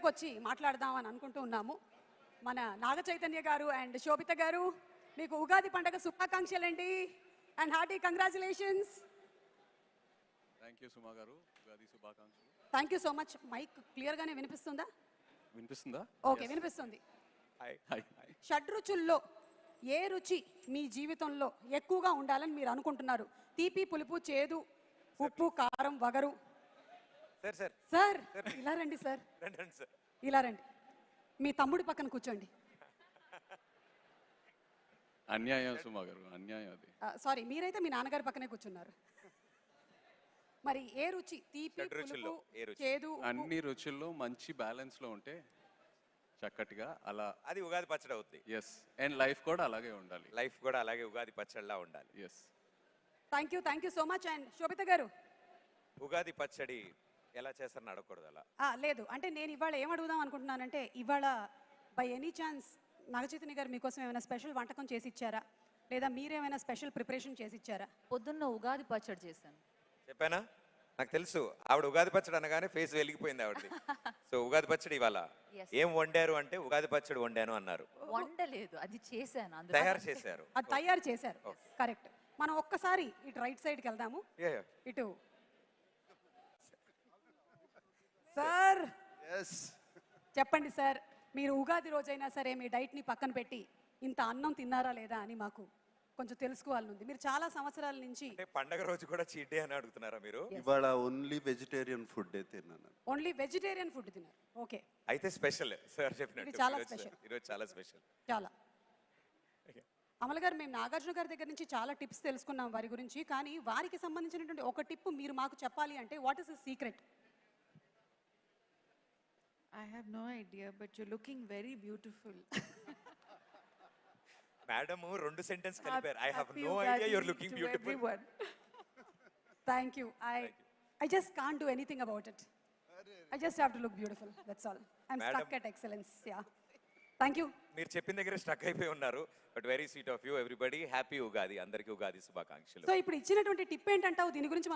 వచ్చి మాట్లాడదాం అని అనుకుంటూ ఉన్నాము. మన నాగ చైతన్య గారు అండ్ శోభిత గారు, మీకు ఉగాది పండుగ శుభాకాంక్షలండి and hearty congratulations. Thank you Suma garu, Ugadi శుభాకాంక్షలు. Thank you so much. Mike క్లియర్గానే వినిపిస్తుందా? వినిపిస్తుందా? ఓకే, వినిపిస్తుంది. హాయ్. షడ్రుచుల్లో ఏ రుచి మీ జీవితంలో ఎక్కువగా ఉండాలని మీరు అనుకుంటున్నారు? తీపి, పులుపు, చేదు, ఉప్పు, కారం, వగరు. సార్ ఇలా రండి సార్, ఇలా రండి. మీ తమ్ముడి పక్కన కూర్చోండి. అన్యాయం సుమా గారు, అన్యాయం అది. సారీ, మీరైతే మీ నాన్నగారి పక్కనే కూర్చున్నారు. మరి ఏ రుచి? తీపి, పులుపు, చేదు, అన్ని రుచుల్లో మంచి బ్యాలెన్స్ లో ఉంటే చక్కటిగా అలా అది ఉగాది పచ్చడి అవుద్ది. ఎస్, అండ్ లైఫ్ కూడా అలాగే ఉండాలి. లైఫ్ కూడా అలాగే ఉగాది పచ్చడిలా ఉండాలి. Yes, thank you so much. And Shobhita garu, Ugadi పచ్చడి ఎలా చేస్తారని అడగకూడదు అలా. లేదు అంటే నేను ఇవాళ ఏం అడుగుదాం అనుకుంటున్నానంటే, ఇవాళ బై ఎనీ ఛాన్స్ నాగచైతన్య గారు మీకోసం ఏమైనా స్పెషల్ వంటకం చేసి ఇచ్చారా, లేదా మీరేమైనా స్పెషల్ ప్రిపరేషన్ చేసి ఇచ్చారా? పొద్దున్న ఉగాది పచ్చడి చేశాను. చెప్పానా? నాకు తెలుసు. ఆవిడ ఉగాది పచ్చడి అనగానే ఫేస్ వెలిగిపోయింది ఆవిడది. సో ఉగాది పచ్చడి ఇవాళ ఏం వండారు అంటే ఉగాది పచ్చడి వండాను అన్నారు. వండలేదు, అది చేశాను. తయారు చేశారు. అది తయారు చేశారు, కరెక్ట్. మనం ఒక్కసారి ఇటు రైట్ సైడ్కి వెళ్దాము. ఇటు సార్, చెప్పండి సార్, మీరు ఉగాది రోజైనా సరే మీ డైట్ని పక్కన పెట్టి ఇంత అన్నం తిన్నారా లేదా అని మాకు కొంచెం తెలుసుకోవాలని ఉంది. మీరు చాలా సంవత్సరాల నుంచి పండగ రోజు కూడా చీట్ డే అని అడుగుతున్నారా మీరు? ఇవాళ ఓన్లీ వెజిటేరియన్ ఫుడ్ తిన్నాను. ఓన్లీ వెజిటేరియన్ ఫుడ్ తిన్నారు. ఓకే, అయితే స్పెషల్ సార్ చెప్పినట్టు చాలా స్పెషల్. ఈరోజు చాలా స్పెషల్. చాలా. అమల గారు, మేము నాగార్జున గారి దగ్గర నుంచి చాలా టిప్స్ తెలుసుకున్నాం వారి గురించి, కానీ వారికి సంబంధించినటువంటి ఒక టిప్ మీరు మాకు చెప్పాలి అంటే what is the secret? I have no idea, but you're looking very beautiful. Madam రెండు సెంటెన్స్ కలిపారు. I have Happy no Ugadi idea you're looking to beautiful. everyone. Thank you. I just can't do anything about it. I just have to look beautiful. That's all. I'm Madam. stuck at excellence. Yeah. Thank you. మీరు చెప్పిన దగ్గర stuck అయిపోయి ఉన్నారు. But very sweet of you. Everybody happy Ugadi. అందరికీ ఉగాది శుభాకాంక్షలు. So ఇప్పుడు ఇచ్చినటువంటి tip ఏంటంటావు దీని గురించి?